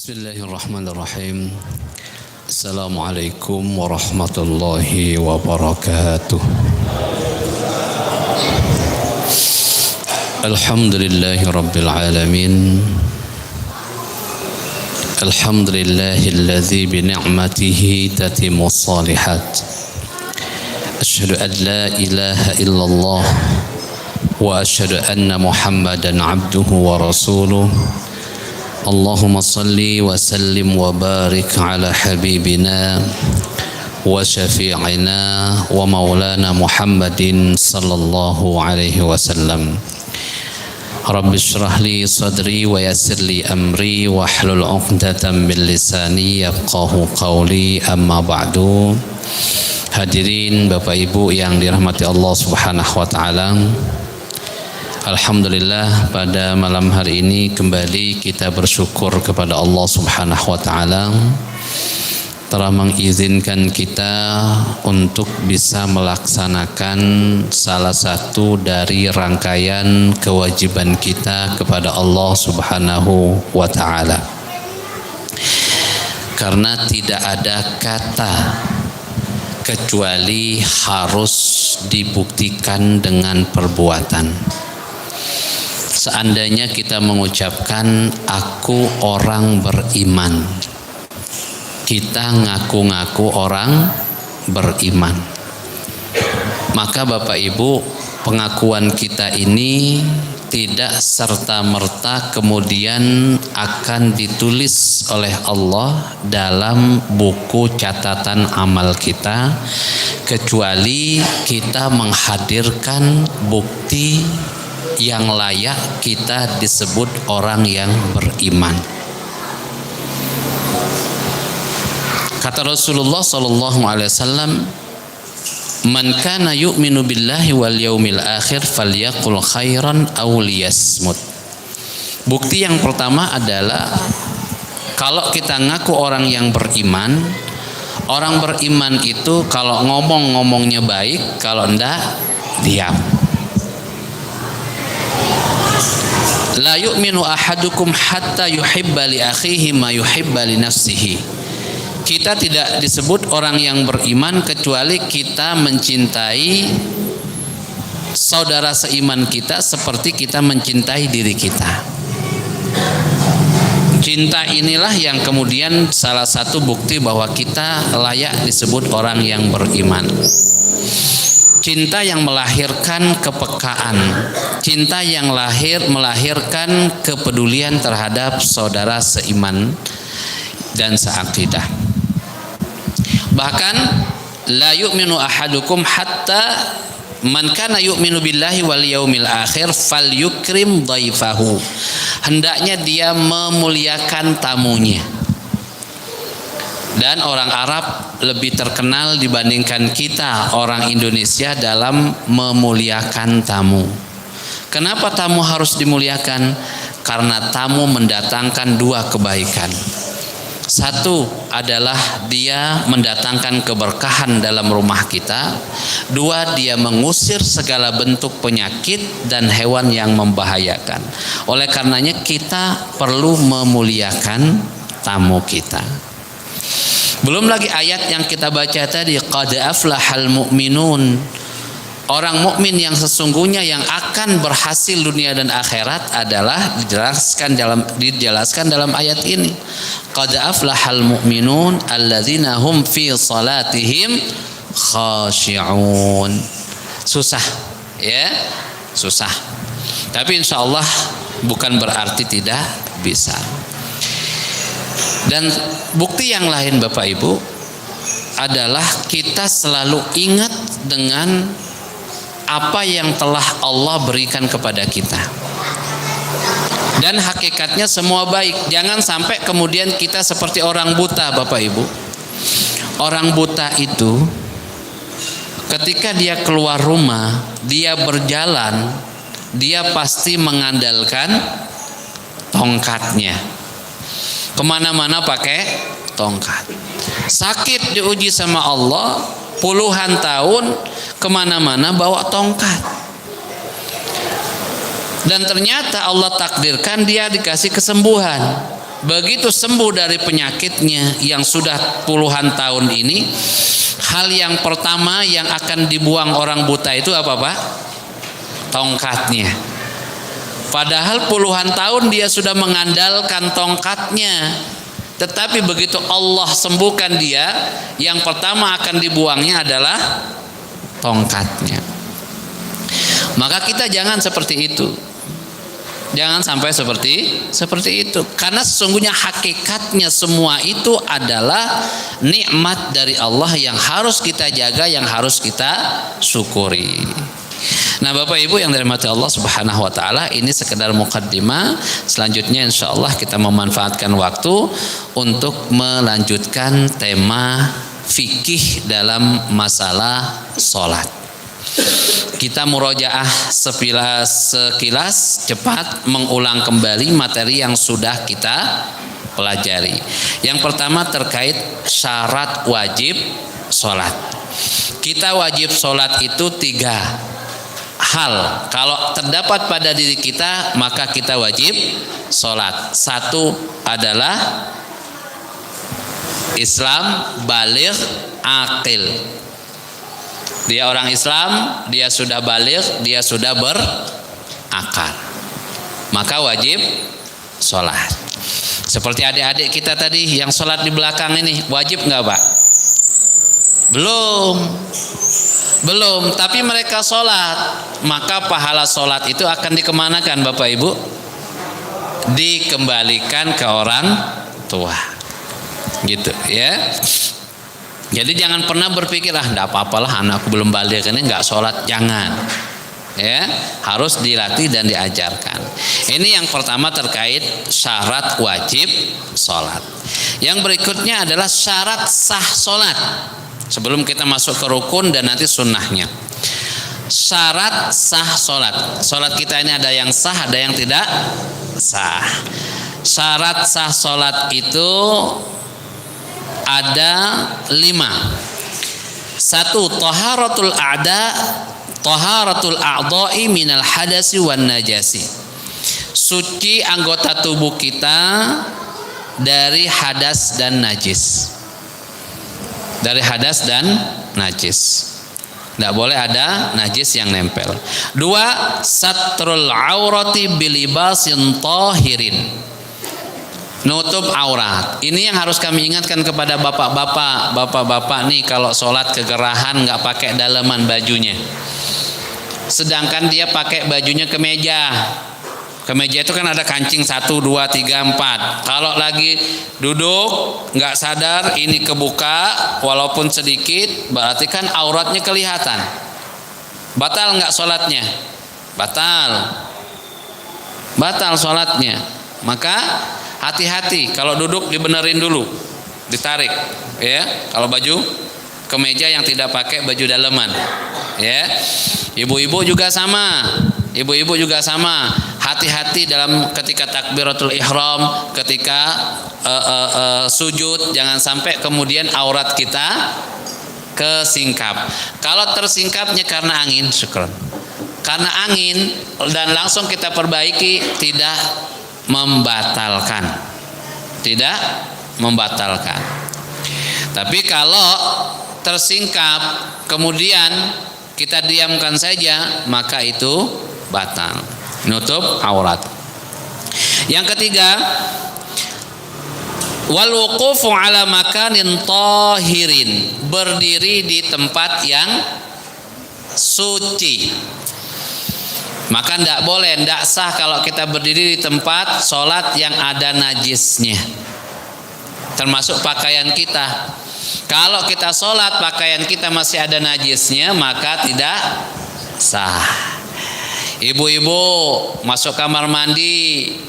Bismillahirrahmanirrahim. Assalamualaikum warahmatullahi wabarakatuh. Alhamdulillahi rabbil alamin. Alhamdulillahilladzi bi ni'matihi tatimmus shalihat. Asyhadu an la ilaha illallah wa asyhadu anna Muhammadan abduhu wa rasuluh. Allahumma salli wa sallim wa barik ala habibina wa syafi'ina wa maulana Muhammadin sallallahu alaihi wasallam. Rabbi shrah li sadri wa yassir li amri wa hlul 'uqdatam min lisani yafqahu qawli, amma ba'du. Hadirin Bapak Ibu yang dirahmati Allah Subhanahu wa taala. Alhamdulillah, pada malam hari ini kembali kita bersyukur kepada Allah Subhanahu wa taala telah mengizinkan kita untuk bisa melaksanakan salah satu dari rangkaian kewajiban kita kepada Allah Subhanahu wa taala. Karena tidak ada kata kecuali harus dibuktikan dengan perbuatan. Seandainya kita mengucapkan aku orang beriman, kita ngaku-ngaku orang beriman, maka Bapak Ibu, pengakuan kita ini tidak serta-merta kemudian akan ditulis oleh Allah dalam buku catatan amal kita, kecuali kita menghadirkan bukti yang layak kita disebut orang yang beriman. Kata Rasulullah sallallahu alaihi wasallam, "Man kana yu'minu billahi wal yaumil akhir falyaqul khairan aw liyasmut." Bukti yang pertama adalah kalau kita ngaku orang yang beriman, orang beriman itu kalau ngomongnya baik, kalau enggak diam. La yu'minu ahadukum hatta yuhibba li akhihi ma yuhibba li nafsihi. Kita tidak disebut orang yang beriman kecuali kita mencintai saudara seiman kita seperti kita mencintai diri kita. Cinta inilah yang kemudian salah satu bukti bahwa kita layak disebut orang yang beriman. Cinta yang melahirkan kepekaan, cinta yang melahirkan kepedulian terhadap saudara seiman dan seakidah. Bahkan la yu'minu ahadukum hatta man kana yu'minu billahi wal yaumil akhir falyukrim dhaifahu. Hendaknya dia memuliakan tamunya. Dan orang Arab lebih terkenal dibandingkan kita orang Indonesia dalam memuliakan tamu. Kenapa tamu harus dimuliakan? Karena tamu mendatangkan dua kebaikan. Satu adalah dia mendatangkan keberkahan dalam rumah kita. Dua, dia mengusir segala bentuk penyakit dan hewan yang membahayakan. Oleh karenanya kita perlu memuliakan tamu kita. Belum lagi ayat yang kita baca tadi, qad aflahal mu'minun. Orang mukmin yang sesungguhnya yang akan berhasil dunia dan akhirat adalah dijelaskan dalam ayat ini. Qad aflahal mu'minun alladzina hum fi salatihim khashi'un. Susah, ya, susah. Tapi insya Allah bukan berarti tidak bisa. Dan bukti yang lain Bapak Ibu adalah kita selalu ingat dengan apa yang telah Allah berikan kepada kita. Dan hakikatnya semua baik. Jangan sampai kemudian kita seperti orang buta Bapak Ibu. Orang buta itu ketika dia keluar rumah, dia berjalan, dia pasti mengandalkan tongkatnya. Kemana-mana pakai tongkat. Sakit diuji sama Allah, puluhan tahun kemana-mana bawa tongkat. Dan ternyata Allah takdirkan dia dikasih kesembuhan. begitu sembuh dari penyakitnya yang sudah puluhan tahun ini, hal yang pertama yang akan dibuang orang buta itu apa Pak? Tongkatnya. Padahal puluhan tahun dia sudah mengandalkan tongkatnya. Tetapi begitu Allah sembuhkan dia, yang pertama akan dibuangnya adalah tongkatnya. Maka kita jangan seperti itu. Jangan sampai seperti itu. Karena sesungguhnya hakikatnya semua itu adalah nikmat dari Allah yang harus kita jaga, yang harus kita syukuri. Nah Bapak Ibu yang dirahmati Allah Subhanahu wa taala, ini sekedar mukaddimah. Selanjutnya insyaallah kita memanfaatkan waktu untuk melanjutkan tema fikih dalam masalah sholat. Kita murojaah sekilas cepat mengulang kembali materi yang sudah kita pelajari. Yang pertama terkait syarat wajib sholat. Kita wajib sholat itu 3 hal. Kalau terdapat pada diri kita maka kita wajib sholat. 1 adalah Islam baligh aqil. Dia orang Islam, dia sudah baligh, dia sudah berakal, maka wajib sholat. Seperti adik-adik kita tadi yang sholat di belakang ini, wajib nggak Pak? Belum, tapi mereka sholat, maka pahala sholat itu akan dikemanakan Bapak Ibu? Dikembalikan ke orang tua, gitu ya. Jadi jangan pernah berpikir enggak apa-apalah anakku belum balik ini enggak sholat, jangan. Ya, harus dilatih dan diajarkan. Ini yang pertama terkait syarat wajib sholat. Yang berikutnya adalah syarat sah sholat. Sebelum kita masuk ke rukun dan nanti sunnahnya. Syarat sah sholat. Sholat kita ini ada yang sah, ada yang tidak sah. Syarat sah sholat itu ada 5. 1. Taharatul a'dha'i minal hadasi wan najasi. Suci anggota tubuh kita dari hadas dan najis. Dari hadas dan najis. Tidak boleh ada najis yang nempel. 2. Satrul aurati bilibasin tahirin. Nutup aurat. Ini yang harus kami ingatkan kepada bapak-bapak nih, kalau sholat kegerahan nggak pakai daleman bajunya, sedangkan dia pakai bajunya kemeja. Kemeja itu kan ada kancing 1, 2, 3, 4. Kalau lagi duduk nggak sadar ini kebuka walaupun sedikit, berarti kan auratnya kelihatan. Batal nggak sholatnya? Batal sholatnya. Maka hati-hati kalau duduk dibenerin dulu, ditarik ya. Kalau baju kemeja yang tidak pakai baju daleman ya. Ibu-ibu juga sama. Hati-hati dalam ketika takbiratul ihram, ketika sujud, jangan sampai kemudian aurat kita kesingkap. Kalau tersingkapnya karena angin, syukron. Karena angin dan langsung kita perbaiki, tidak membatalkan. Tapi kalau tersingkap kemudian kita diamkan saja, maka itu batal, nutup aurat. Yang ketiga, wal wuqufu ala makanin tahirin, berdiri di tempat yang suci. Maka tidak boleh, tidak sah kalau kita berdiri di tempat sholat yang ada najisnya. Termasuk pakaian kita. Kalau kita sholat pakaian kita masih ada najisnya, maka tidak sah. Ibu-ibu masuk kamar mandi,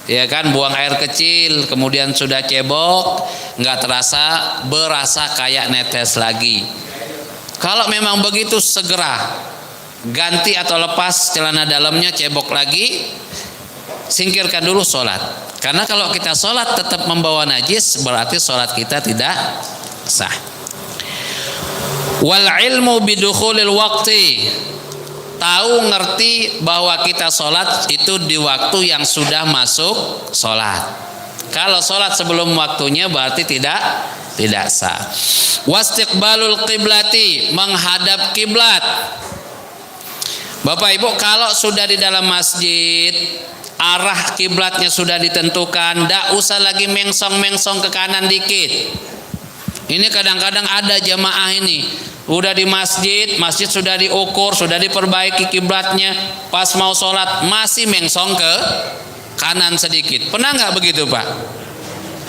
ya kan, buang air kecil, kemudian sudah cebok, nggak terasa, berasa kayak netes lagi. Kalau memang begitu, segera ganti atau lepas celana dalamnya, cebok lagi, singkirkan dulu sholat. Karena kalau kita sholat tetap membawa najis, berarti sholat kita tidak sah. Wal ilmu bidukhulil waqti, tahu ngerti bahwa kita sholat itu di waktu yang sudah masuk sholat. Kalau sholat sebelum waktunya berarti tidak sah. Wastiqbalul qiblati, menghadap kiblat. Bapak Ibu, kalau sudah di dalam masjid, arah kiblatnya sudah ditentukan, tidak usah lagi mengsong-mengsong ke kanan dikit. Ini kadang-kadang ada jamaah ini, udah di masjid sudah diukur, sudah diperbaiki kiblatnya, pas mau sholat masih mengsong ke kanan sedikit. Pernah nggak begitu, Pak?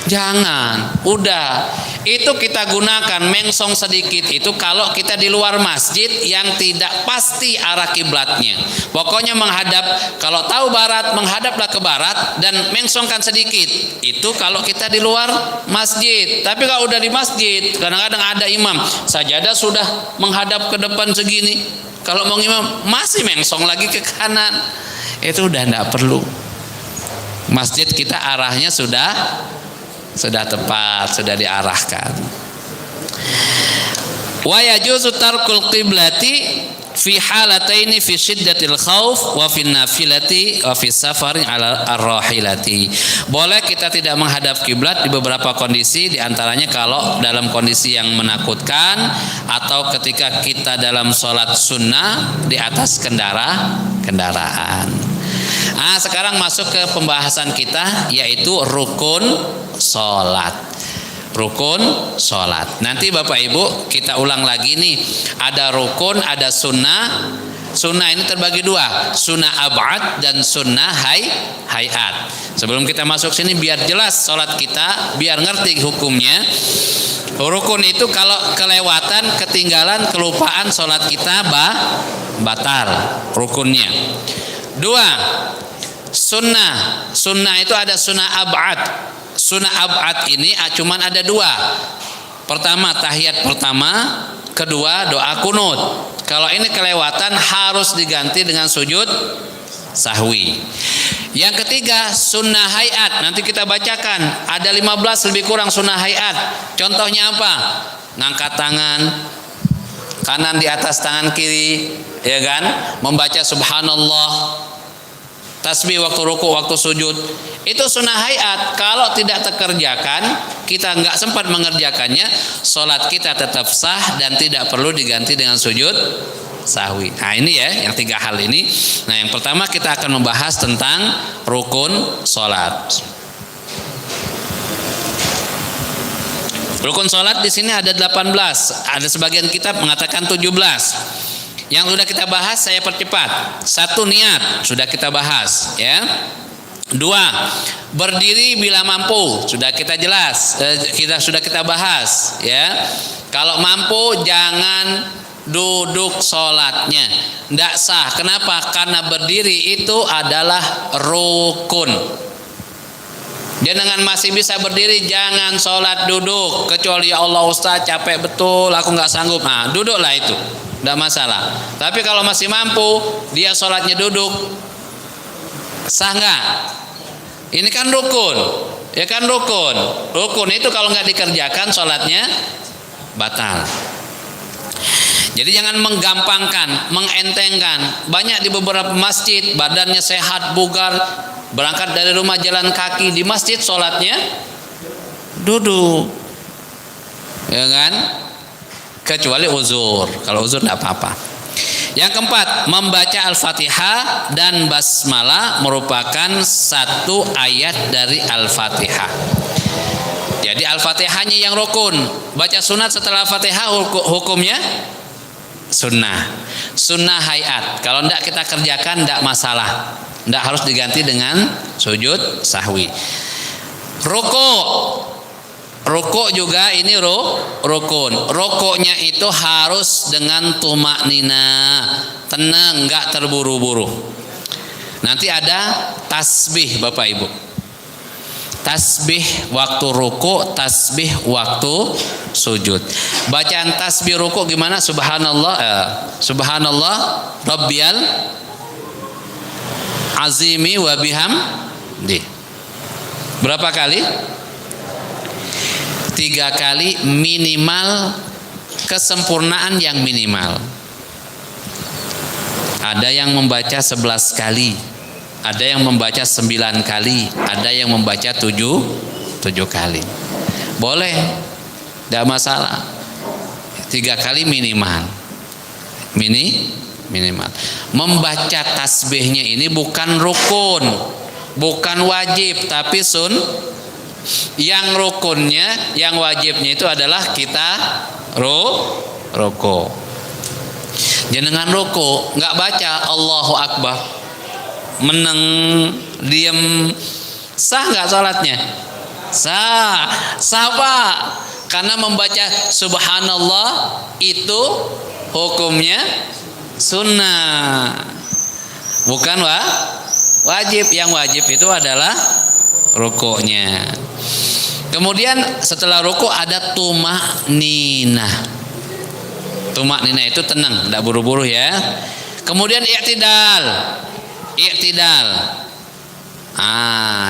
Jangan, udah itu kita gunakan mengsong sedikit itu kalau kita di luar masjid yang tidak pasti arah kiblatnya. Pokoknya menghadap, kalau tahu barat menghadaplah ke barat dan mengsongkan sedikit. Itu kalau kita di luar masjid. Tapi kalau udah di masjid, kadang-kadang ada imam sajadah sudah menghadap ke depan segini, kalau mau imam masih mengsong lagi ke kanan. Itu udah tidak perlu. Masjid kita arahnya sudah tepat, sudah diarahkan. Wa yajuzu tarkul qiblati fi halataini fi syiddatil khauf wa fi nafilati wa fi safarin ala ar-rahilati. Boleh kita tidak menghadap kiblat di beberapa kondisi, di antaranya kalau dalam kondisi yang menakutkan atau ketika kita dalam sholat sunnah di atas kendaraan. Sekarang masuk ke pembahasan kita, yaitu rukun sholat. Rukun sholat. Nanti Bapak Ibu kita ulang lagi nih. Ada rukun, ada sunnah. Sunnah ini terbagi dua, sunnah ab'ad dan sunnah hayat. Sebelum kita masuk sini biar jelas sholat kita, biar ngerti hukumnya. Rukun itu kalau kelewatan, ketinggalan, kelupaan, sholat kita batal rukunnya. Dua, sunnah itu ada sunnah ab'ad. Sunnah ab'ad ini cuman ada dua. Pertama tahiyat pertama, kedua doa kunut. Kalau ini kelewatan harus diganti dengan sujud sahwi. Yang ketiga sunnah hayat. Nanti kita bacakan ada 15 lebih kurang sunnah hayat. Contohnya apa? Ngangkat tangan kanan di atas tangan kiri, ya kan? Membaca subhanallah, tasbih waktu ruku, waktu sujud. Itu sunnah hayat. Kalau tidak terkerjakan, kita nggak sempat mengerjakannya, sholat kita tetap sah dan tidak perlu diganti dengan sujud sahwi. Nah ini ya, yang tiga hal ini. Nah yang pertama kita akan membahas tentang rukun sholat. Rukun sholat di sini ada 18. Ada sebagian kitab mengatakan 17. Yang sudah kita bahas saya percepat. Satu, niat sudah kita bahas, ya. Dua, berdiri bila mampu sudah kita jelas, sudah kita bahas, ya. Kalau mampu jangan duduk sholatnya, tidak sah. Kenapa? Karena berdiri itu adalah rukun. Dia dengan masih bisa berdiri jangan sholat duduk, kecuali ya Allah Ustaz capek betul aku nggak sanggup, nah duduklah itu, tidak masalah. Tapi kalau masih mampu dia sholatnya duduk, sah nggak? Ini kan rukun, ya kan rukun. Rukun itu kalau nggak dikerjakan sholatnya batal. Jadi jangan menggampangkan, mengentengkan. Banyak di beberapa masjid badannya sehat, bugar, berangkat dari rumah jalan kaki, di masjid sholatnya duduk, ya kan? Kecuali uzur. Kalau uzur tidak apa-apa. Yang keempat, membaca Al-Fatihah dan Basmalah merupakan satu ayat dari Al-Fatihah. Jadi Al-Fatihahnya yang rukun. Baca sunat setelah Al-Fatihah hukumnya sunnah. Sunnah hayat. Kalau tidak kita kerjakan tidak masalah. Tidak harus diganti dengan sujud sahwi. Ruku juga ini rukun. Rukuknya itu harus dengan tumaknina, tenang, nggak terburu-buru. Nanti ada tasbih Bapak Ibu. Tasbih waktu ruku, tasbih waktu sujud. Bacaan tasbih ruku gimana? Subhanallah Rabbiyal azimi wa bihamdi. Berapa kali? 3 kali minimal, kesempurnaan yang minimal. Ada yang membaca 11 kali, ada yang membaca 9 kali, ada yang membaca 7 7 kali. Boleh, tidak masalah. 3 kali minimal. Minimal. Membaca tasbihnya ini bukan rukun, bukan wajib, tapi yang rukunnya, yang wajibnya itu adalah kita ruku. Jenengan ruku nggak baca Allahu Akbar, meneng diem, sah nggak sholatnya? Sah Pak, karena membaca subhanallah itu hukumnya sunnah, bukan wajib. Yang wajib itu adalah rukuknya. Kemudian setelah ruku ada tumak ninah. Tumak ninah itu tenang, tidak buru-buru ya. Kemudian i'tidal.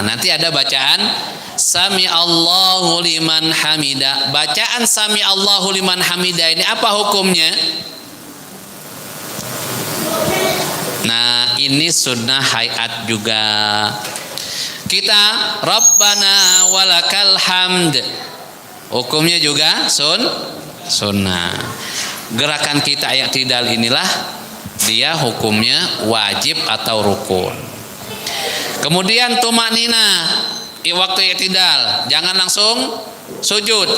Nanti ada bacaan Sami Allahu liman hamida. Bacaan Sami Allahu liman hamida ini apa hukumnya? Nah, ini sunnah hayat juga. Kita Rabbana walakal hamd, hukumnya juga sunnah. Gerakan kita i'tidal inilah dia hukumnya wajib atau rukun. Kemudian tumaknina waktu i'tidal, jangan langsung sujud.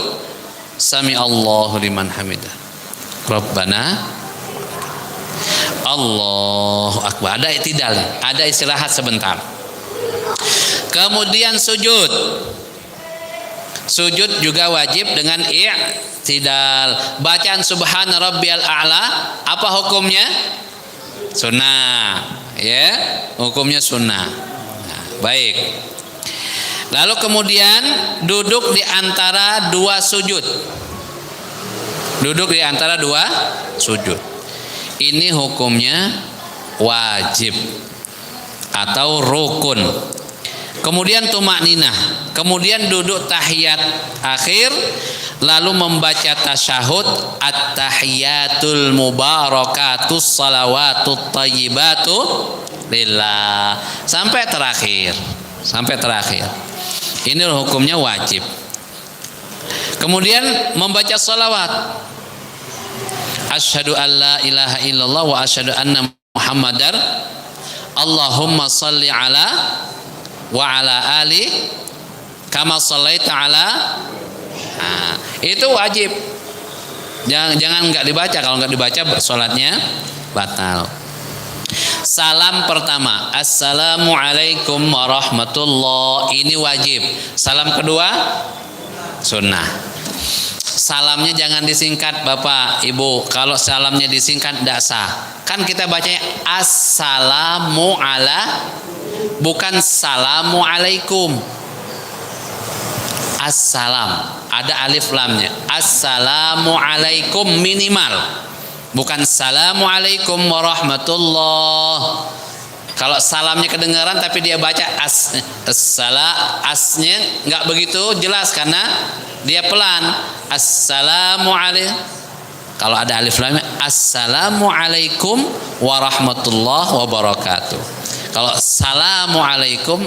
Sami Allahu liman hamidah. Rabbana Allahu akbar. Ada i'tidal, ada istirahat sebentar. Kemudian sujud. Sujud juga wajib dengan i'tidal. Bacaan subhana rabbiyal a'la apa hukumnya? Sunnah, ya. Hukumnya sunnah. Nah, baik. Lalu kemudian duduk di antara 2 sujud. Duduk di antara 2 sujud. Ini hukumnya wajib atau rukun. Kemudian tumakninah, kemudian duduk tahiyat akhir, lalu membaca tasyahud, at-tahiyatul mubarakatus salawatut thayyibatu lillah sampai terakhir. Ini hukumnya wajib. Kemudian membaca salawat, asyhadu an la ilaha illallah wa asyhadu anna muhammadar Allahumma salli ala wa ala ali kama sallaita ala. Itu wajib. Jangan nggak dibaca. Kalau nggak dibaca sholatnya batal. Salam pertama, assalamualaikum warahmatullahi, ini wajib. Salam kedua sunnah. Salamnya jangan disingkat Bapak Ibu. Kalau salamnya disingkat tidak sah. Kan kita bacanya assalamu ala, bukan salamu alaikum. Assalam, ada alif lamnya. Assalamu alaikum minimal, bukan salamu alaikum warahmatullah. Kalau salamnya kedengaran tapi dia baca asnya nggak begitu jelas karena dia pelan. Assalamu alaikum. Kalau ada alif lamnya, assalamu alaikum warahmatullahi wabarakatuh. Kalau assalamu alaikum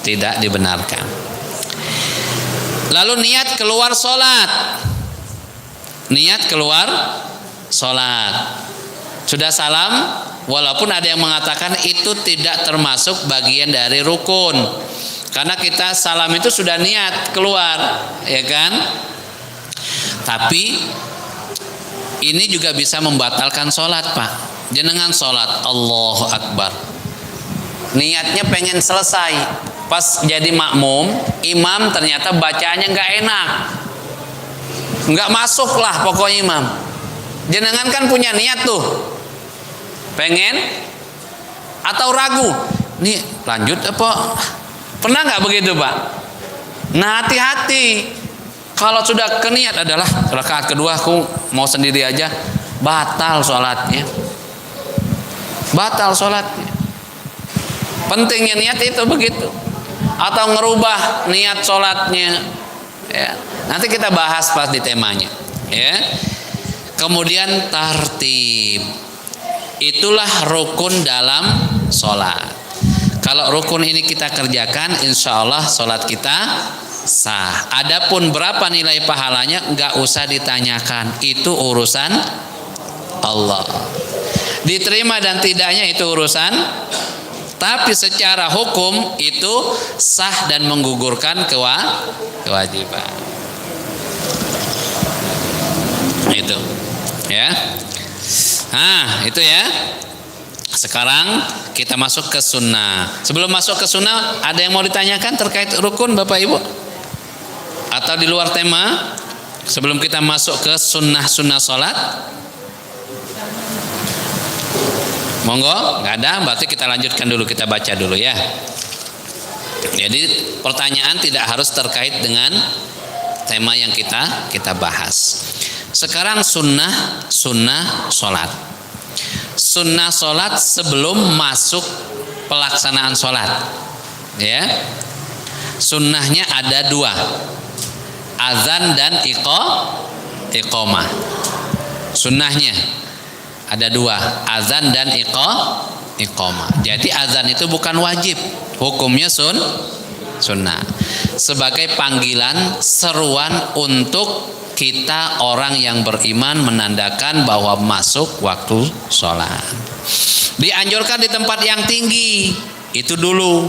tidak dibenarkan. Lalu niat keluar sholat. Niat keluar sholat. Sudah salam, walaupun ada yang mengatakan itu tidak termasuk bagian dari rukun. Karena kita salam itu sudah niat keluar, ya kan? Tapi ini juga bisa membatalkan sholat, Pak. Jenengan sholat Allahu Akbar, niatnya pengen selesai, pas jadi makmum, imam ternyata bacaannya nggak enak, nggak masuk lah pokoknya imam. Jenengan kan punya niat tuh, pengen atau ragu, nih lanjut apa? Pernah nggak begitu Pak? Nah hati-hati, kalau sudah keniat adalah rakaat kedua aku mau sendiri aja, batal sholatnya. Batal sholatnya. Pentingnya niat itu begitu. Atau ngerubah niat sholatnya, ya. Nanti kita bahas pas di temanya, ya. Kemudian tartib, itulah rukun dalam sholat. Kalau rukun ini kita kerjakan, insya Allah sholat kita sah. Adapun berapa nilai pahalanya nggak usah ditanyakan, itu urusan Allah. Diterima dan tidaknya itu urusan, tapi secara hukum itu sah dan menggugurkan kewajiban. Itu ya. Nah, itu ya. Sekarang kita masuk ke sunnah. Sebelum masuk ke sunnah, ada yang mau ditanyakan terkait rukun Bapak Ibu? Atau di luar tema? Sebelum kita masuk ke sunnah-sunnah sholat? Monggo, nggak ada, berarti kita lanjutkan dulu, kita baca dulu ya. Jadi pertanyaan tidak harus terkait dengan tema yang kita bahas. Sekarang sunnah sholat. Sunnah sholat sebelum masuk pelaksanaan sholat, ya. Sunnahnya ada dua, azan dan iqamah. Sunnahnya ada dua, azan dan iqamah. Jadi azan itu bukan wajib, hukumnya sunnah. Sebagai panggilan, seruan untuk kita orang yang beriman, menandakan bahwa masuk waktu sholat. Dianjurkan di tempat yang tinggi, itu dulu.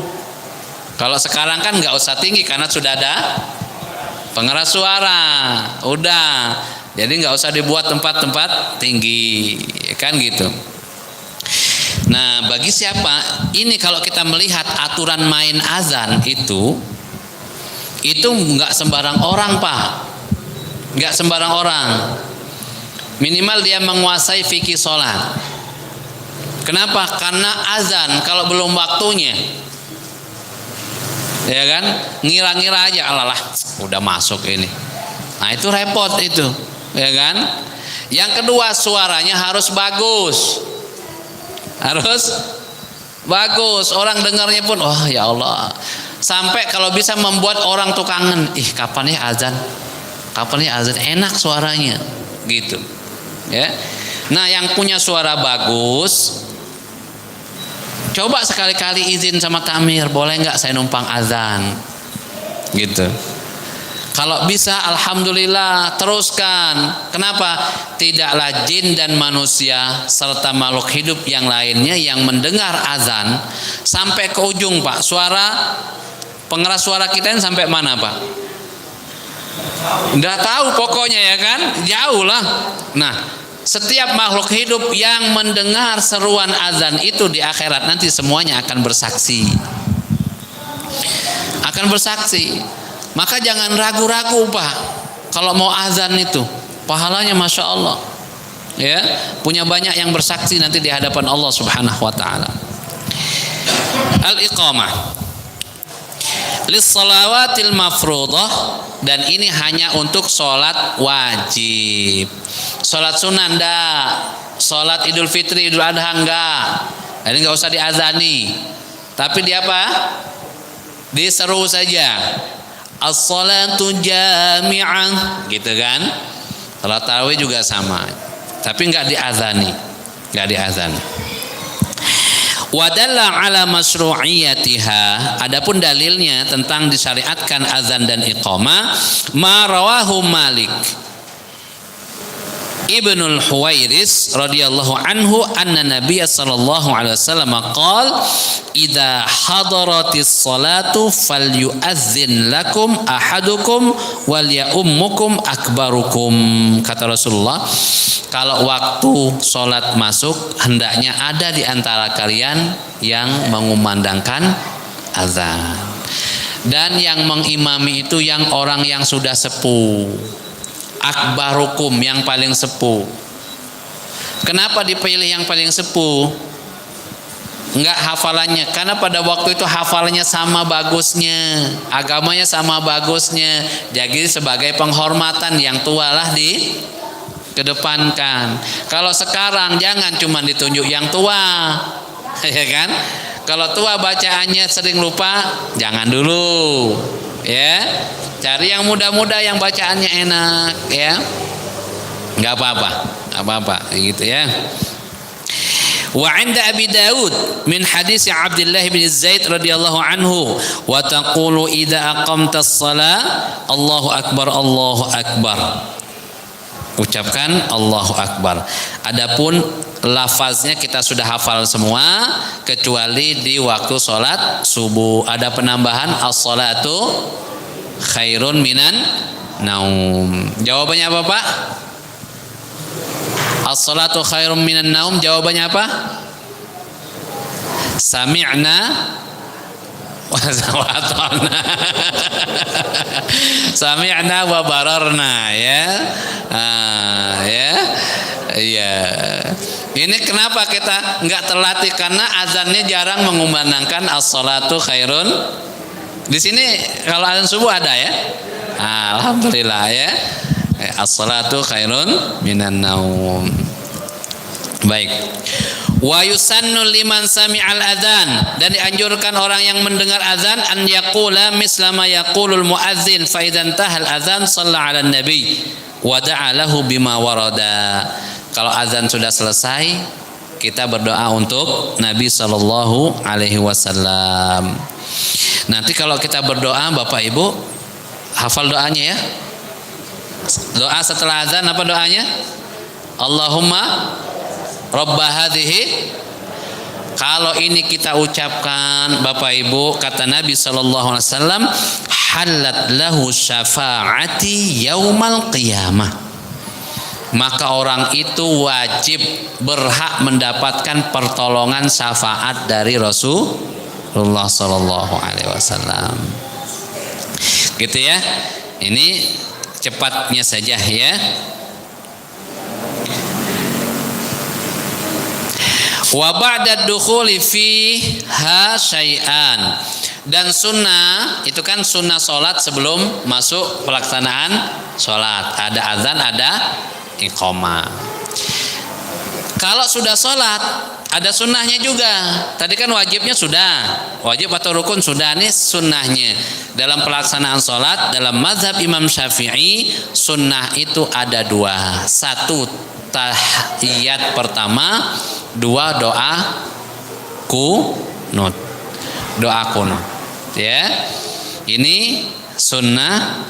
Kalau sekarang kan nggak usah tinggi karena sudah ada pengeras suara, udah. Jadi nggak usah dibuat tempat-tempat tinggi, kan gitu. Nah, bagi siapa ini, kalau kita melihat aturan main azan itu nggak sembarang orang, Pak. Nggak sembarang orang. Minimal dia menguasai fikih sholat. Kenapa? Karena azan kalau belum waktunya, ya kan, ngira-ngira aja, alalah udah masuk ini. Nah itu repot itu, ya kan. Yang kedua, suaranya harus bagus. Harus bagus. Orang dengarnya pun, oh ya Allah. Sampai kalau bisa membuat orang tuh kangen. Kapan ya azan? Kapan ya azan? Enak suaranya, gitu. Ya. Nah, yang punya suara bagus, coba sekali-kali izin sama takmir, boleh nggak saya numpang azan, gitu. Kalau bisa, alhamdulillah, teruskan. Kenapa? Tidaklah jin dan manusia serta makhluk hidup yang lainnya yang mendengar azan sampai ke ujung, Pak. Pengeras suara kita ini sampai mana, Pak? Nggak tahu pokoknya, ya kan, jauh lah. Nah, setiap makhluk hidup yang mendengar seruan azan itu di akhirat nanti semuanya akan bersaksi. Maka jangan ragu-ragu, Pak. Kalau mau azan itu pahalanya Masya Allah, ya, punya banyak yang bersaksi nanti di hadapan Allah Subhanahu wa ta'ala. Al-iqamah lis-salawatil mafruḍah, dan ini hanya untuk sholat wajib. Sholat sunnah enggak, sholat Idul Fitri, Idul Adha enggak. Jadi enggak usah diazani. Tapi di apa? Diseru saja. As-salatu jami'ah, gitu kan? Salat tarawih juga sama. Tapi enggak diazani. Wadalla ala masyru'iyatiha, adapun dalilnya tentang disyariatkan azan dan iqamah, ma rawahu Malik Ibnul Huwairis radhiyallahu anhu anna Nabiy sallallahu alaihi wasallam qala idza hadaratis salatu falyu'azzin lakum ahadukum wal ya'ummukum akbarukum. Kata Rasulullah, kalau waktu sholat masuk, hendaknya ada di antara kalian yang mengumandangkan azan, dan yang mengimami itu yang orang yang sudah sepuh. Akbarukum, yang paling sepuh. Kenapa dipilih yang paling sepuh? Enggak hafalannya, karena pada waktu itu hafalannya sama bagusnya, agamanya sama bagusnya. Jadi sebagai penghormatan, yang tua lah dikedepankan. Kalau sekarang jangan cuma ditunjuk yang tua, ya kan? Kalau tua bacaannya sering lupa, jangan dulu, ya. Cari yang muda-muda yang bacaannya enak, ya. Nggak apa-apa, gitu ya. Wa 'inda Abi Daud min hadis Abdullah bin Zaid radhiyallahu anhu wa taqulu idza aqamtas shalah Allahu akbar Allahu akbar. Ucapkan Allahu akbar. Adapun lafaznya kita sudah hafal semua kecuali di waktu sholat subuh. Ada penambahan as-salatu khairun minan naum. Jawabannya apa Pak? As-salatu khairun minan naum, jawabannya apa? Sami'na wa ata'na. Sami'na wa bararna, ya. Ya. Iya. Ini kenapa kita nggak terlatih? Karena azannya jarang mengumandangkan as-salatu khairun. Di sini kalau azan subuh ada ya. Alhamdulillah ya. As-salatu khairun minan naum. Baik. Wa yusannu liman sami'al adzan, dan dianjurkan orang yang mendengar azan an yaqula mislama yaqulul muadzin fa idzan tahal adzan shalla 'alan nabi wa da'a lahu bima warada. Kalau azan sudah selesai, kita berdoa untuk Nabi sallallahu alaihi wasallam. Nanti kalau kita berdoa Bapak Ibu hafal doanya ya. Doa setelah azan apa doanya? Allahumma Rabba hadhihi. Kalau ini kita ucapkan Bapak Ibu, kata Nabi sallallahu alaihi wasallam, halat lahu syafaati yaumal qiyamah. Maka orang itu wajib berhak mendapatkan pertolongan syafaat dari Rasulullah sallallahu alaihi wasallam. Gitu ya. Ini cepatnya saja ya. Wa ba'da dukhuli fiha syai'an, dan sunnah itu kan sunnah sholat sebelum masuk pelaksanaan sholat, ada azan ada iqamah. Kalau sudah sholat ada sunnahnya juga. Tadi kan wajibnya sudah, wajib atau rukun sudah, nih sunnahnya. Dalam pelaksanaan sholat dalam mazhab Imam Syafi'i sunnah itu ada dua. Satu tahiyat pertama, dua doa kunut. Doa kunut ya. Ini sunnah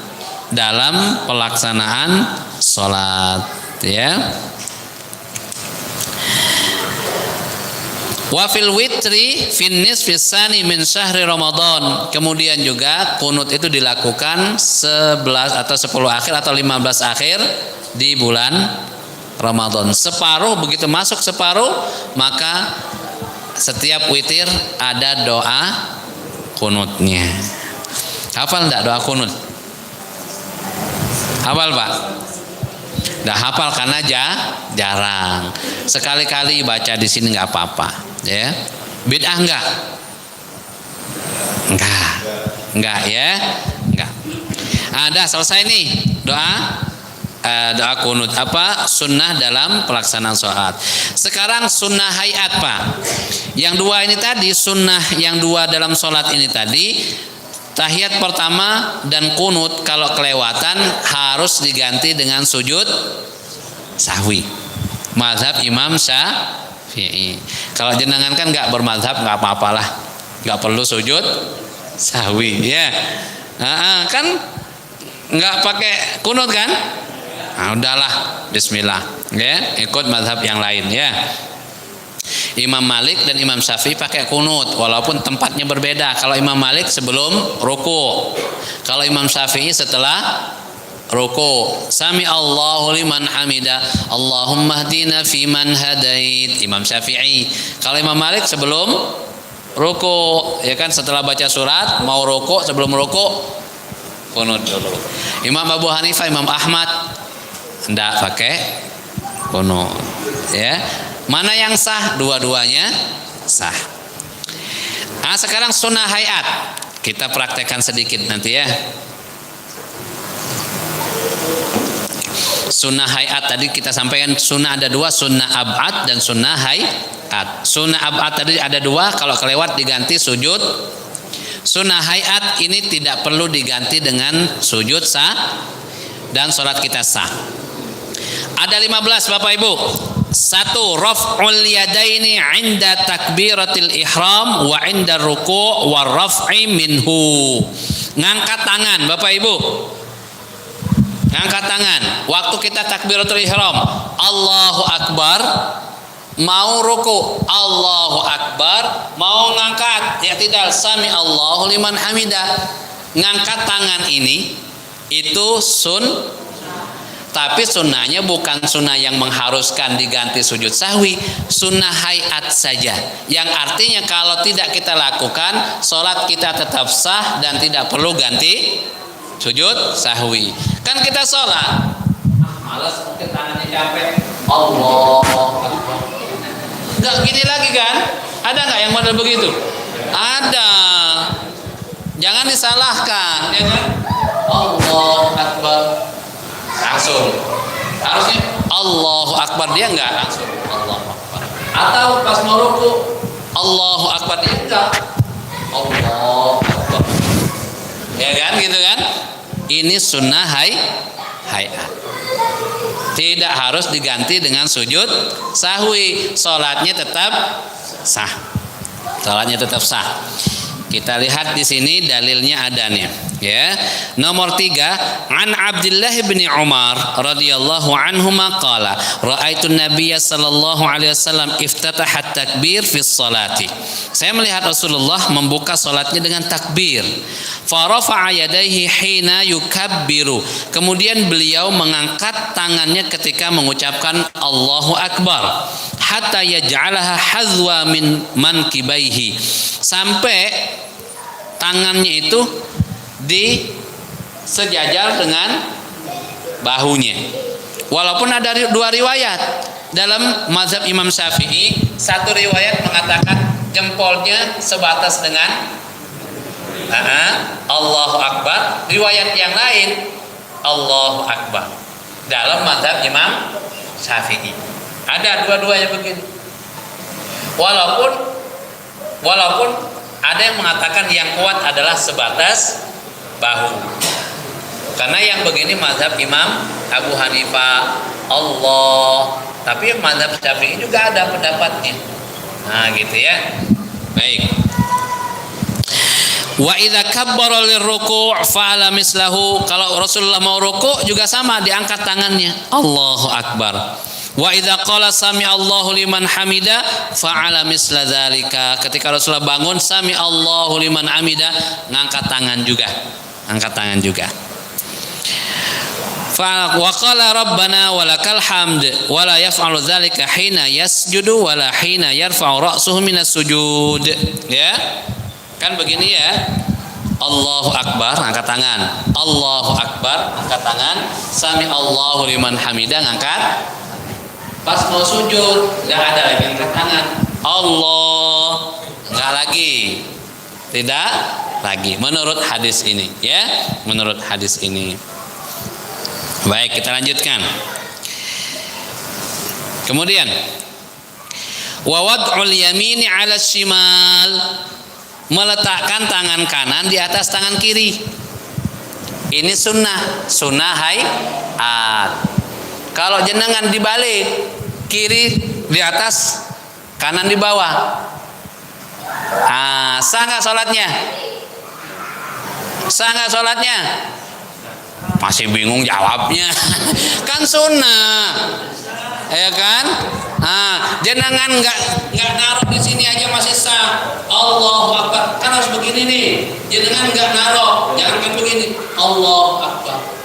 dalam pelaksanaan sholat ya. Wa fil witri fin nisfi tsani min syahri Ramadan. Kemudian juga kunut itu dilakukan 11 atau 10 akhir atau 15 akhir di bulan Ramadan. Separuh, begitu masuk separuh maka setiap witir ada doa kunutnya. Hafal enggak doa kunut? Hafal Pak? Dah hafal karena jarang. Sekali-kali baca di sini nggak apa-apa, ya. Bid'ah enggak? Enggak ya, enggak. Ada selesai nih doa kunut apa sunnah dalam pelaksanaan sholat. Sekarang sunnah hayat Pak. Yang dua ini tadi sunnah yang dua dalam sholat ini tadi. Tahiyat pertama dan kunut kalau kelewatan harus diganti dengan sujud sahwi. Mazhab Imam Syafi'i. Kalau jenengan kan nggak bermazhab nggak apa-apalah, nggak perlu sujud sahwi ya. Kan nggak pakai kunut kan? Udahlah, Bismillah ya, ikut mazhab yang lain ya. Imam Malik dan Imam Syafi'i pakai kunut walaupun tempatnya berbeda. Kalau Imam Malik sebelum ruku, kalau Imam Syafi'i setelah ruku. Sami Allahu liman hamida, Allahumma hdina fiman hadait, Imam Syafi'i. Kalau Imam Malik sebelum ruku, ya kan, setelah baca surat mau ruku, sebelum ruku kunut dulu. Imam Abu Hanifah, Imam Ahmad enggak pakai kunut ya. Mana yang sah? Dua-duanya sah. Sekarang sunnah hayat kita praktekkan sedikit nanti ya. Sunnah hayat tadi kita sampaikan sunnah ada dua, sunnah ab'ad dan sunnah hayat. Sunnah ab'ad tadi ada dua, kalau kelewat diganti sujud. Sunnah hayat ini tidak perlu diganti dengan sujud sah dan sholat kita sah. Ada 15 Bapak Ibu. Satu, raf'ul yadaini 'inda takbiratil ihram wa 'inda ruku' wa raf'i minhu. Ngangkat tangan, Bapak Ibu. Ngangkat tangan waktu kita takbiratul ihram. Allahu akbar. Mau ruku, Allahu akbar. Mau ngangkat, i'tidal, sami Allahu liman hamidah. Ngangkat tangan ini itu tapi sunnahnya bukan sunnah yang mengharuskan diganti sujud sahwi, sunnah hayat saja, yang artinya kalau tidak kita lakukan, sholat kita tetap sah dan tidak perlu ganti sujud sahwi. Kan kita sholat malas, mungkin tangannya capek, Allah nggak gini lagi kan? Ada nggak yang model begitu? Ada. Jangan disalahkan, ya kan? Allah akbar langsung, harusnya Allahu akbar, dia enggak langsung Allahu akbar. Atau pas mau ruku Allahu akbar, dia enggak Allahu akbar, ya kan, gitu kan. Ini sunnah hayat, tidak harus diganti dengan sujud sahwi. Sholatnya tetap sah, sholatnya tetap sah. Kita lihat di sini dalilnya ada nih, ya. Nomor 3, an Abdullah bin Umar radhiyallahu anhuma qala ra'aitu Nabiyya sallallahu alaihi wasallam iftataha takbir fi sholati. Saya melihat Rasulullah membuka salatnya dengan takbir. Fa rafa'a yadayhi hina yukabbiru. Kemudian beliau mengangkat tangannya ketika mengucapkan Allahu akbar. Hatta yaj'alaha hazwa min mankibaihi, sampai tangannya itu di sejajar dengan bahunya. Walaupun ada dua riwayat dalam mazhab Imam Syafi'i, satu riwayat mengatakan jempolnya sebatas dengan Allahu akbar, riwayat yang lain Allahu akbar dalam mazhab Imam Syafi'i. Ada dua-duanya begini. Walaupun ada yang mengatakan yang kuat adalah sebatas bahu. Karena yang begini mazhab Imam Abu Hanifah, Allah. Tapi mazhab Syafi'i juga ada pendapatnya. Nah, gitu ya. Baik. Wa idza kabbara lirruku' fa'ala mislahu. Kalau Rasulullah mau ruku' juga sama, diangkat tangannya. Allahu akbar. Wa idza qala sami Allahu liman hamida fa'ala misla dzalika. Ketika Rasulullah bangun sami Allahu liman hamida, ngangkat tangan juga. Angkat tangan juga. Fa wa qala rabbana walakal hamd wa la yaf'alu dzalika hina yasjudu wa la hina yarfa'u ra'suhu minas sujud. Ya. Kan begini ya. Allahu akbar, angkat tangan. Allahu akbar, angkat tangan. Sami Allahu liman hamida, ngangkat. Pas mau sujud nggak ada lagi angkat tangan. Allah, nggak lagi, tidak lagi. Menurut hadis ini, ya, menurut hadis ini. Baik, kita lanjutkan. Kemudian, wa wad'ul yamini 'ala shimal, meletakkan tangan kanan di atas tangan kiri. Ini sunnah hayat. Kalau jenengan dibalik, kiri di atas, kanan di bawah, sah nggak sholatnya? Sah nggak sholatnya? Masih bingung jawabnya. Kan sunnah, ya kan? Jenengan nggak naruh di sini aja masih sah. Allahu akbar, kan harus begini nih. Jenengan nggak naruh, jangan kan begini. Allahu akbar.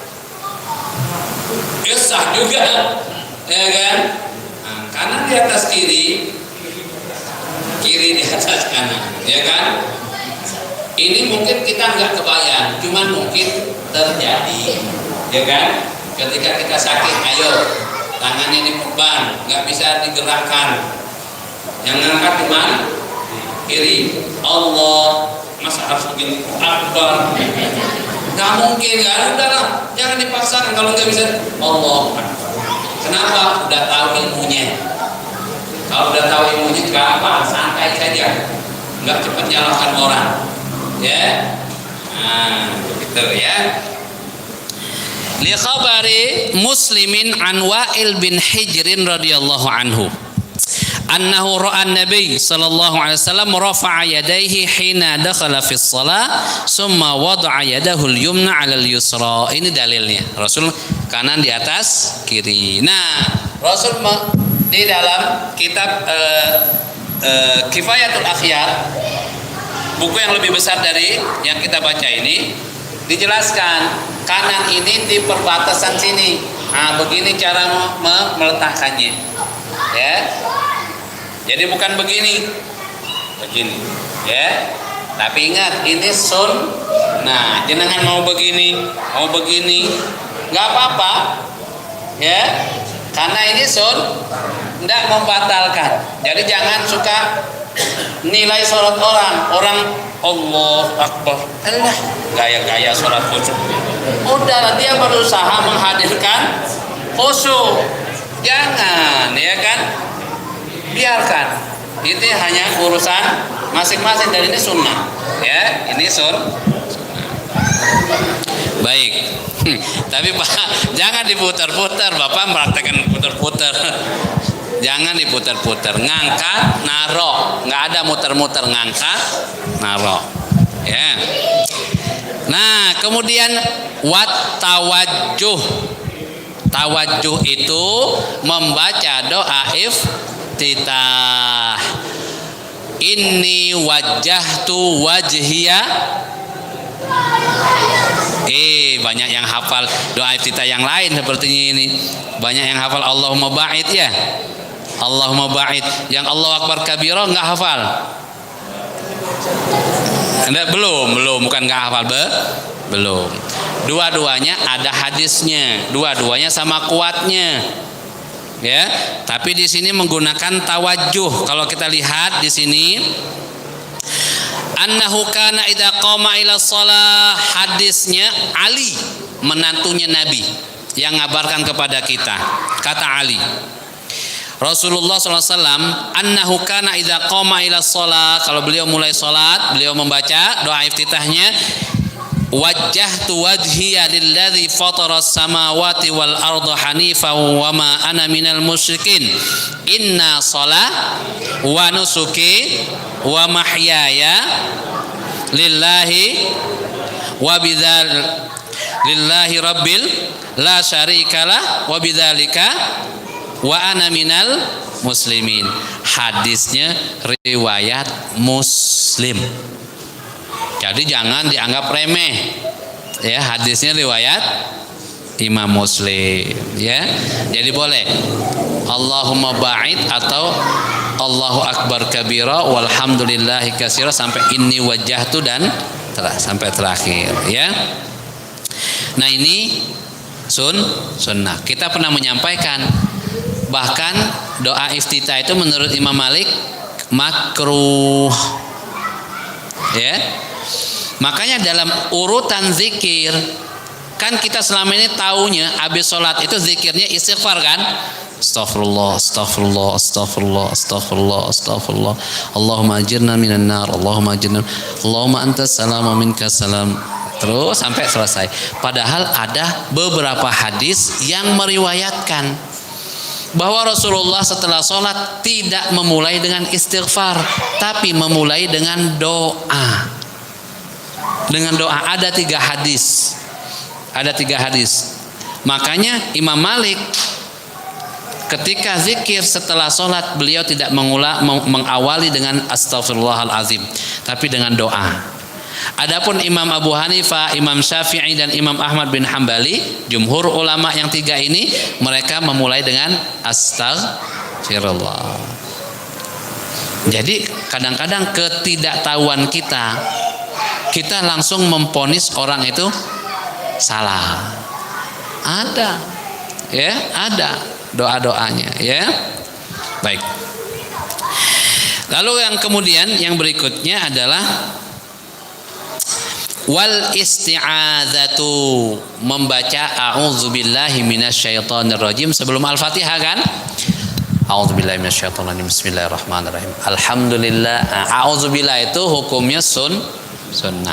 Sah juga, ya kan? Kanan di atas kiri, kiri di atas kanan, ya kan? Ini mungkin kita nggak kebayang, cuman mungkin terjadi, ya kan? Ketika kita sakit, ayo tangannya dipeban, nggak bisa digerakkan. Yang ngangkat di mana? Kiri. Allah, masa harus begini? Akbar. Nggak mungkin, kan? Udahlah, jangan dipaksakan kalau nggak bisa. Allah. Kenapa? Udah tahu ilmunya. Kalau udah tahu ilmunya, gampang, santai saja, nggak cepat nyalahkan orang, ya. Nah, gitu ya. li khabari Muslimin an Wa'il bin Hijrin radhiyallahu anhu annahu ra'a an-nabiy sallallahu alaihi wasallam rafa'a yadayhi hina dakhala fi shalah summa wada'a yadahu al-yumna 'ala al-yusra. Ini dalilnya. Rasul kanan di atas kiri. Nah, Rasul di dalam kitab Kifayatul Akhyar, buku yang lebih besar dari yang kita baca ini, dijelaskan kanan ini di perbatasan sini. Nah, begini cara meletakkannya. Ya. Jadi bukan begini, ya. Tapi ingat ini nah, jenengan mau begini, nggak apa-apa, ya. Karena ini tidak membatalkan. Jadi jangan suka nilai sholat orang Allah Akbar, gaya-gaya sholat khusyuk. Udah, dia berusaha menghadirkan khusyuk, jangan, ya kan? Biarkan, itu hanya urusan masing-masing, dan ini sunnah, ya, ini sunnah. Baik, tapi Pak, jangan diputar-putar. Bapak mempraktekkan putar-putar, jangan diputar-putar. Ngangkat, naro, nggak ada muter-muter, ngangkat, naro, ya. Nah, kemudian wat tawajjuh. Tawajjuh itu membaca doa iftitah. Inni wajjahtu wajhiya. Banyak yang hafal doa iftitah yang lain seperti ini. Banyak yang hafal Allahumma ba'id, ya. Allahumma ba'id. Yang Allahu Akbar kabira enggak hafal? Belum, bukan enggak hafal, belum. Dua-duanya ada hadisnya, dua-duanya sama kuatnya. Ya, tapi di sini menggunakan tawajjuh. Kalau kita lihat di sini, annahu kana idza qama ila shalah, hadisnya Ali, menantunya Nabi, yang ngabarkan kepada kita. Kata Ali, Rasulullah SAW, annahu kana idza qama ila shalah, kalau beliau mulai salat, beliau membaca doa iftitahnya, wajjahtu wajhiya lilladzi fataras samawati wal arda hanifan wa ma ana minal musyrikin inna shalah wa nusuki wa mahyaya lillahi wa bidzal lillahi rabbil la syarikalah wa bidzalika wa ana minal muslimin. Hadisnya riwayat Muslim. Jadi jangan dianggap remeh, ya. Hadisnya riwayat Imam Muslim, ya. Jadi boleh Allahumma ba'id atau Allahu Akbar kabira walhamdulillahi katsira sampai inni wajjahtu dan sampai terakhir, ya. Nah, ini sunnah. Kita pernah menyampaikan bahkan doa iftitah itu menurut Imam Malik makruh, ya. Makanya dalam urutan zikir, kan kita selama ini taunya habis sholat itu zikirnya istighfar, kan? Astaghfirullah, astaghfirullah, astaghfirullah, astaghfirullah, astaghfirullah. Allahumma ajirna minan nar, Allahumma ajirna, Allahumma antas salam wa minkas salam. Terus sampai selesai. Padahal ada beberapa hadis yang meriwayatkan bahwa Rasulullah setelah sholat tidak memulai dengan istighfar, tapi memulai dengan doa. Dengan doa. Ada 3 hadis. Makanya Imam Malik ketika zikir setelah sholat, beliau tidak mengawali dengan astaghfirullahalazim, tapi dengan doa. Adapun Imam Abu Hanifah, Imam Syafi'i dan Imam Ahmad bin Hambali, jumhur ulama yang 3 ini, mereka memulai dengan astaghfirullah. Jadi kadang-kadang ketidaktahuan kita langsung memponis orang itu salah. Ada, ya, ada doa-doanya, ya. Baik. Lalu yang kemudian yang berikutnya adalah wal isti'adzatu, membaca a'udzubillahi minasyaitonir rajim sebelum Al-Fatihah, kan? A'udzubillahi minasyaitonir rajim. Bismillahirrahmanirrahim. Alhamdulillah. A'udzubillah itu hukumnya sunnah.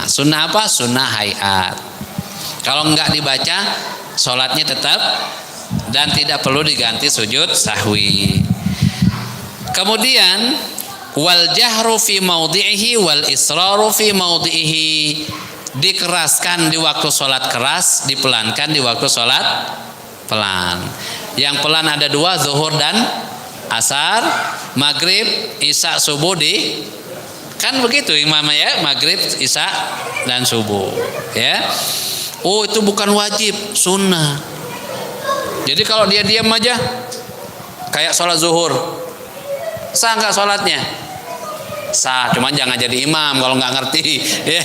Sunnah apa? Sunnah hayat. Kalau enggak dibaca Sholatnya tetap dan tidak perlu diganti sujud sahwi. Kemudian wal jahru fi maudhi'ihi wal israru fi maudhi'ihi, dikeraskan di waktu sholat keras, dipelankan di waktu sholat pelan. Yang pelan ada dua, zuhur dan asar, maghrib, isya, subuh kan begitu imam ya, maghrib, isya dan subuh ya. Oh itu bukan wajib, sunnah. Jadi kalau dia diam aja kayak sholat zuhur, sah nggak sholatnya? Sah, cuman jangan jadi imam kalau nggak ngerti ya.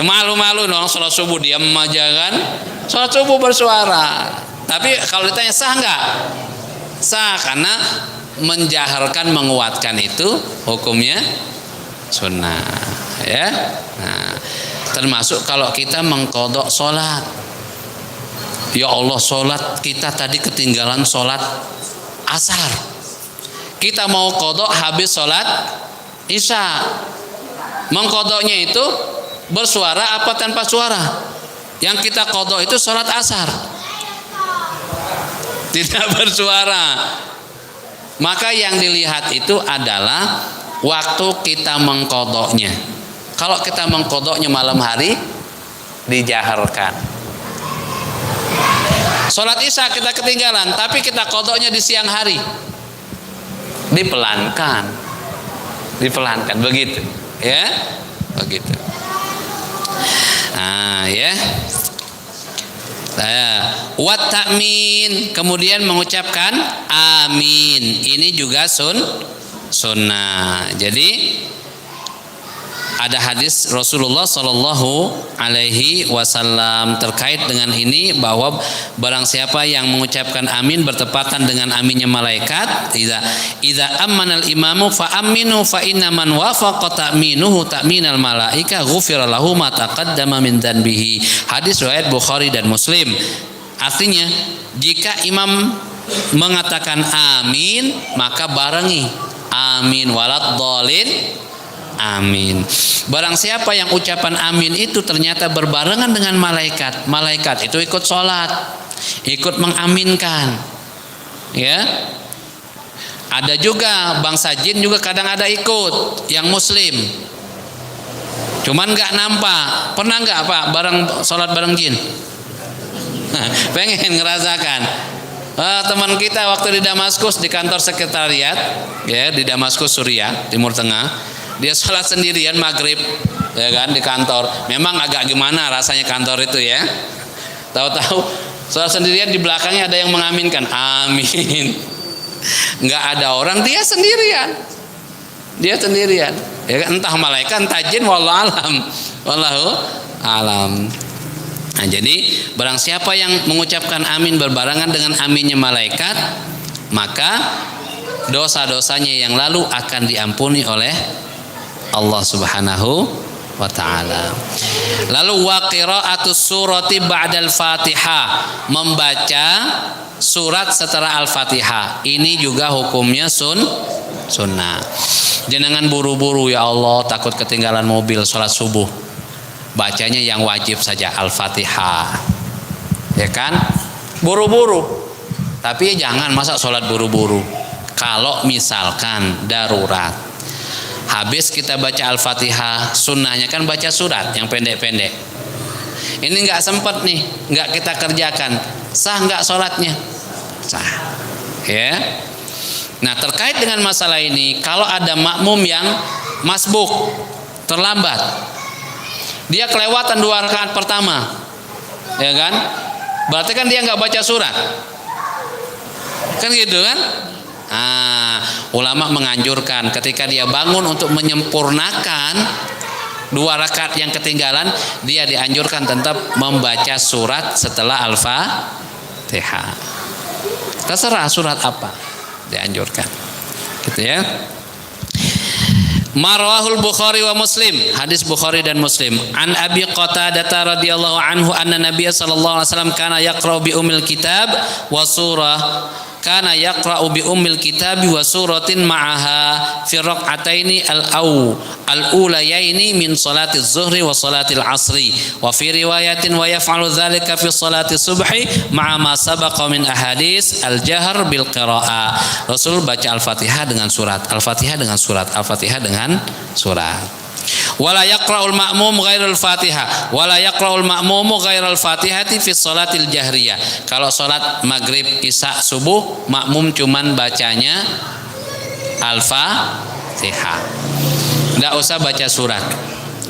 Malu-malu dong sholat subuh diam aja kan. Sholat subuh bersuara. Tapi kalau ditanya sah nggak? Sah, karena menjaharkan, menguatkan itu hukumnya sunnah ya. Nah, termasuk kalau kita mengqadha sholat. Ya Allah, sholat kita tadi ketinggalan sholat asar, kita mau qadha habis sholat isya. Mengqadhanya itu bersuara apa tanpa suara? Yang kita qadha itu sholat asar, tidak bersuara. Maka yang dilihat itu adalah waktu kita mengqadhanya. Kalau kita mengqadhanya malam hari, dijaharkan. Sholat isya kita ketinggalan, tapi kita qadhanya di siang hari, dipelankan begitu ya, begitu. Nah ya, wat ta'min, kemudian mengucapkan amin, ini juga sunnah. Jadi ada hadis Rasulullah Shallallahu Alaihi Wasallam terkait dengan ini, bahwa barang siapa yang mengucapkan amin bertepatan dengan aminnya malaikat, idza ammanal imamu fa aminu fa inna man wafaqa ta'minuhu ta'minal malaika ghufira lahu ma taqaddama min dzanbihi. Hadis riwayat Bukhari dan Muslim. Artinya jika imam mengatakan amin, maka barengi amin waladhdallin amin. Barang siapa yang ucapan amin itu ternyata berbarengan dengan malaikat, malaikat itu ikut sholat, ikut mengaminkan ya. Ada juga bangsa jin juga kadang ada ikut, yang muslim, cuman nggak nampak. Pernah nggak Pak sholat bareng jin? Pengen ngerasakan. Teman kita waktu di Damaskus, di kantor sekretariat ya, di Damaskus Suriah, Timur Tengah, dia sholat sendirian maghrib ya kan di kantor. Memang agak gimana rasanya kantor itu ya. Tahu-tahu sholat sendirian, di belakangnya ada yang mengaminkan amin. Nggak ada orang, dia sendirian ya, entah malaikat entah jin, wallahu alam. Nah, jadi barang siapa yang mengucapkan amin berbarengan dengan aminnya malaikat, maka dosa-dosanya yang lalu akan diampuni oleh Allah Subhanahu wa ta'ala. Lalu wa qira'atus surati ba'dal Fatihah, membaca surat setelah Al-Fatihah. Ini juga hukumnya sunnah. Jangan buru-buru, ya Allah takut ketinggalan mobil sholat subuh. Bacanya yang wajib saja Al-Fatihah. Ya kan? Buru-buru. Tapi jangan masa sholat buru-buru. Kalau misalkan darurat, habis kita baca Al-Fatihah, sunnahnya kan baca surat yang pendek-pendek. Ini nggak sempat nih, nggak kita kerjakan, sah nggak sholatnya? Sah ya. Nah terkait dengan masalah ini, kalau ada makmum yang masbuk, terlambat, dia kelewatan 2 rakaat pertama ya kan, berarti kan dia nggak baca surat kan gitu kan. Ulama menganjurkan ketika dia bangun untuk menyempurnakan 2 rakaat yang ketinggalan, dia dianjurkan tetap membaca surat setelah Al-Fatihah. Terserah surat apa dianjurkan, gitu ya. Marwahul Bukhari wa Muslim, hadis Bukhari dan Muslim. An Abi Qatadah radhiyallahu anhu anna Nabiy sallallahu alaihi wasallam kana yaqra bi ummil kitab wa surah kana yaqra'u bi ummil kitabi wa suratin ma'aha fi rak'ataini al-ulayaini min salati zuhri wa salati al-asri wa fi riwayatin wa yaf'alu dzalika fi salati subhi ma'a ma sabaqa min ahadits al-jahr bil qira'ah. Rasul baca Al-Fatihah dengan surat, Al-Fatihah dengan surat, Al-Fatihah dengan surat. Wala yaqra'ul ma'mum ghairal Fatihah wala yaqra'ul ma'mumu ghairal Fatihati fi sholatil jahriyah. Kalau salat maghrib, isya, subuh, makmum cuman bacanya Al-Fatihah. Enggak usah baca surat.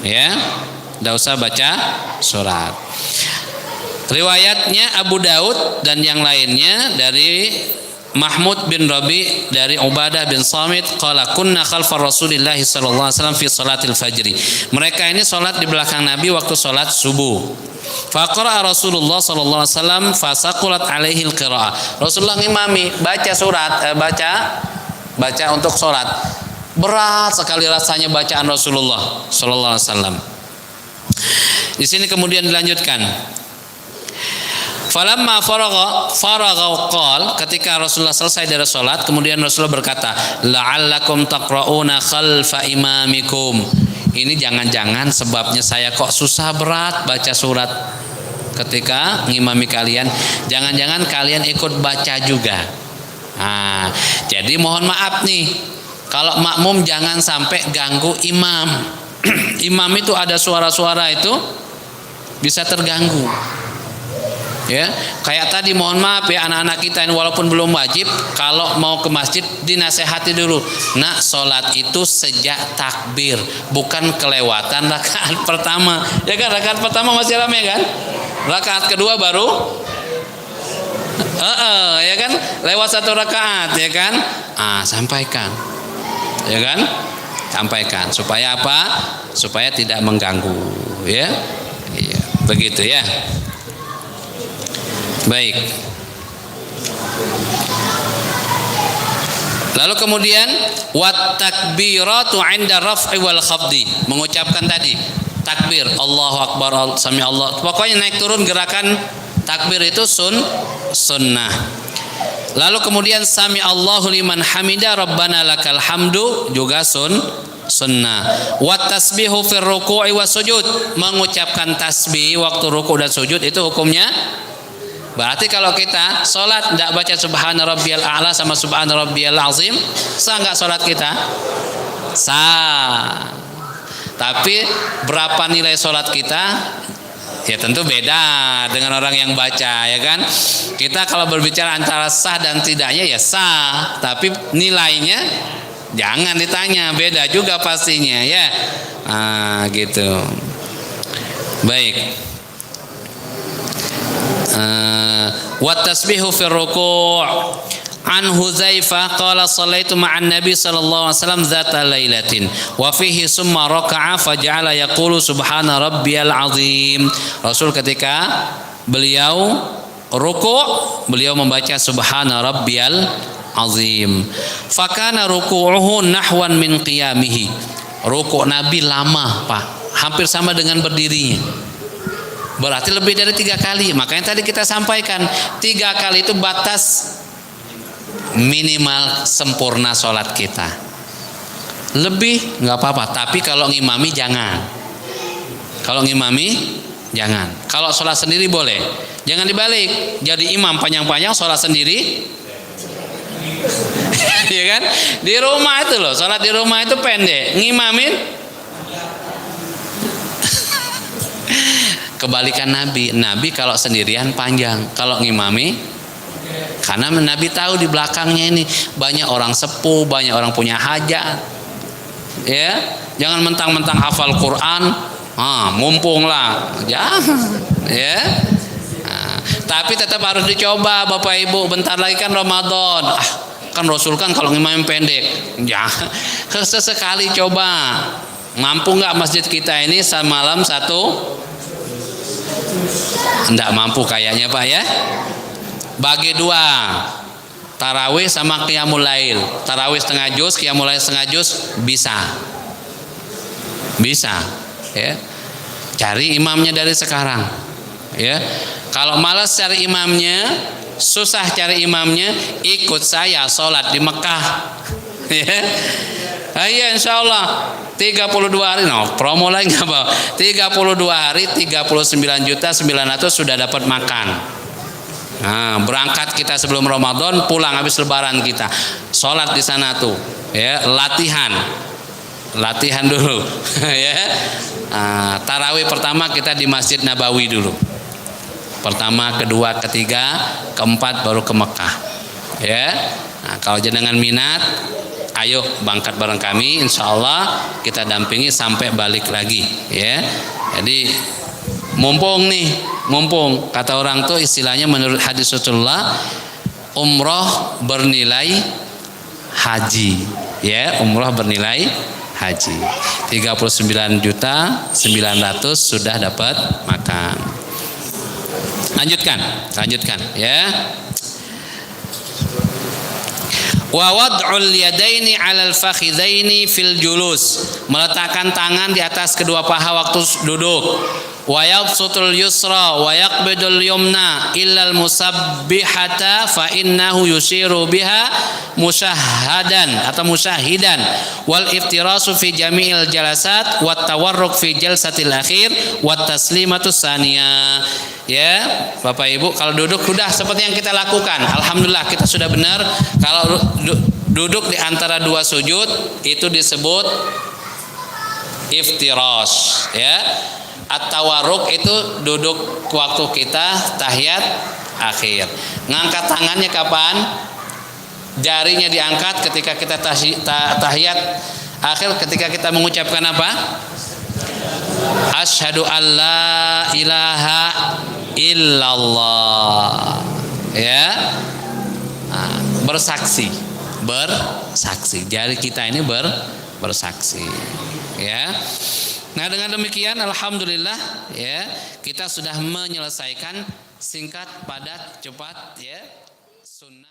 Ya. Enggak usah baca surat. Riwayatnya Abu Daud dan yang lainnya dari Mahmud bin Rabi dari Ubadah bin Samit qala kunna khalfa Rasulillah sallallahu alaihi wasallam fi salatil fajri. Mereka ini salat di belakang Nabi waktu salat subuh. Faqara Rasulullah sallallahu alaihi wasallam fasaqulat alaihi alqiraah. Rasulullah ngimami baca surat, baca untuk salat. Berat sekali rasanya bacaan Rasulullah sallallahu alaihi wasallam. Di sini kemudian dilanjutkan. Falamma faragha qal, ketika Rasulullah selesai dari salat, kemudian Rasulullah berkata, la'allakum taqra'una khalfa imamikum. Ini jangan-jangan sebabnya saya kok susah berat baca surat ketika ngimami kalian, jangan-jangan kalian ikut baca juga. Nah, jadi mohon maaf nih, kalau makmum jangan sampai ganggu imam. Imam itu ada suara-suara itu bisa terganggu. Ya, kayak tadi mohon maaf ya anak-anak kita yang walaupun belum wajib, kalau mau ke masjid dinasehati dulu. Nak, sholat itu sejak takbir, bukan kelewatan rakaat pertama. Ya kan, rakaat pertama masih ramai kan? Rakaat kedua baru ya kan? Lewat satu rakaat ya kan? Sampaikan. Ya kan? Sampaikan supaya apa? Supaya tidak mengganggu, ya. Iya, begitu ya. Baik. Lalu kemudian wat takbiratu 'inda raf'i wal khafdi, mengucapkan tadi takbir Allahu akbar sami Allah. Pokoknya naik turun gerakan takbir itu sunnah. Lalu kemudian sami Allahu liman hamida rabbana lakal hamdu juga sunnah. Wat tasbihu fir ruku'i was sujud, mengucapkan tasbih waktu ruku' dan sujud itu hukumnya. Berarti kalau kita sholat tidak baca subhana rabbiyal a'la sama subhana rabbiyal azim, sah nggak sholat kita? Sah. Tapi berapa nilai sholat kita? Ya tentu beda dengan orang yang baca, ya kan? Kita kalau berbicara antara sah dan tidaknya ya sah, tapi nilainya jangan ditanya, beda juga pastinya ya. Gitu. Baik. Wa tasbihu fi ruku' an Hudzaifah qala sallaitu ma'an nabi sallallahu alaihi wasallam dzata lailatin wa fihi summa raka'a faja'ala yaqulu subhana rabbiyal azim. Rasul ketika beliau ruku' beliau membaca subhana rabbiyal azim. Fakana ruku'uhu nahwan min qiyamihi. Ruku' Nabi lama, Pak, hampir sama dengan berdirinya. Berarti lebih dari 3 kali. Makanya tadi kita sampaikan 3 kali itu batas minimal sempurna sholat kita. Lebih nggak apa-apa, tapi kalau ngimami jangan. Kalau ngimami jangan. Kalau sholat sendiri boleh. Jangan dibalik. Jadi imam panjang-panjang, sholat sendiri. Ya kan? Di rumah itu loh, sholat di rumah itu pendek. Ngimamin kebalikan Nabi kalau sendirian panjang, kalau ngimami, karena Nabi tahu di belakangnya ini banyak orang sepuh, banyak orang punya hajat, ya. Jangan mentang-mentang hafal Quran, mumpung lah, jangan, ya. Tapi tetap harus dicoba, Bapak Ibu. Bentar lagi kan Ramadan, kan Rasul kan kalau ngimami pendek, jangan. Sesekali coba, mampu nggak masjid kita ini semalam satu? Tidak mampu kayaknya, Pak, ya. Bagi 2, tarawih sama qiyamul lail. Tarawih setengah juz, qiyamul lail setengah juz, bisa, ya. Cari imamnya dari sekarang, ya. Kalau malas cari imamnya, susah cari imamnya, ikut saya sholat di Mekah. Ya. Iya insya Allah 32 hari, promo lagi nggak apa, 32 hari 39.900.000 sudah dapat makan. Nah, berangkat kita sebelum Ramadan, pulang habis Lebaran kita, sholat di sana tuh, ya latihan dulu, ya. Tarawih pertama kita di Masjid Nabawi dulu, pertama, kedua, ketiga, keempat baru ke Mekah, ya. Nah, kalau jenengan minat, ayo berangkat bareng kami, insya Allah kita dampingi sampai balik lagi, ya. Jadi mumpung kata orang tuh istilahnya menurut hadis Rasulullah, umroh bernilai haji, ya, umroh bernilai haji. 39.900.000 sudah dapat makan. Lanjutkan, ya. Wa wad'ul yadaini 'alal fakhidaini fil julus, meletakkan tangan di atas kedua paha waktu duduk. Wa yabsutul yusra wa yaqbidul yumna illal musabbihata fa innahu yushiru biha musyahadan atau musyahidan wal iftirasu fi jami'il jalasat wat tawarruk fi jalsatil akhir wat taslimatus saniyah. Ya, Bapak Ibu, kalau duduk sudah seperti yang kita lakukan, alhamdulillah kita sudah benar. Kalau duduk di antara dua sujud itu disebut iftirash, ya. At-tawarruk itu duduk waktu kita tahiyat akhir. Ngangkat tangannya kapan? Jarinya diangkat ketika kita tahiyat akhir, ketika kita mengucapkan apa? Asyhadu alla ilaha illallah, ya. Bersaksi. Jari kita ini bersaksi, ya. Nah, dengan demikian alhamdulillah, ya, kita sudah menyelesaikan singkat, padat, cepat, ya, sunnah.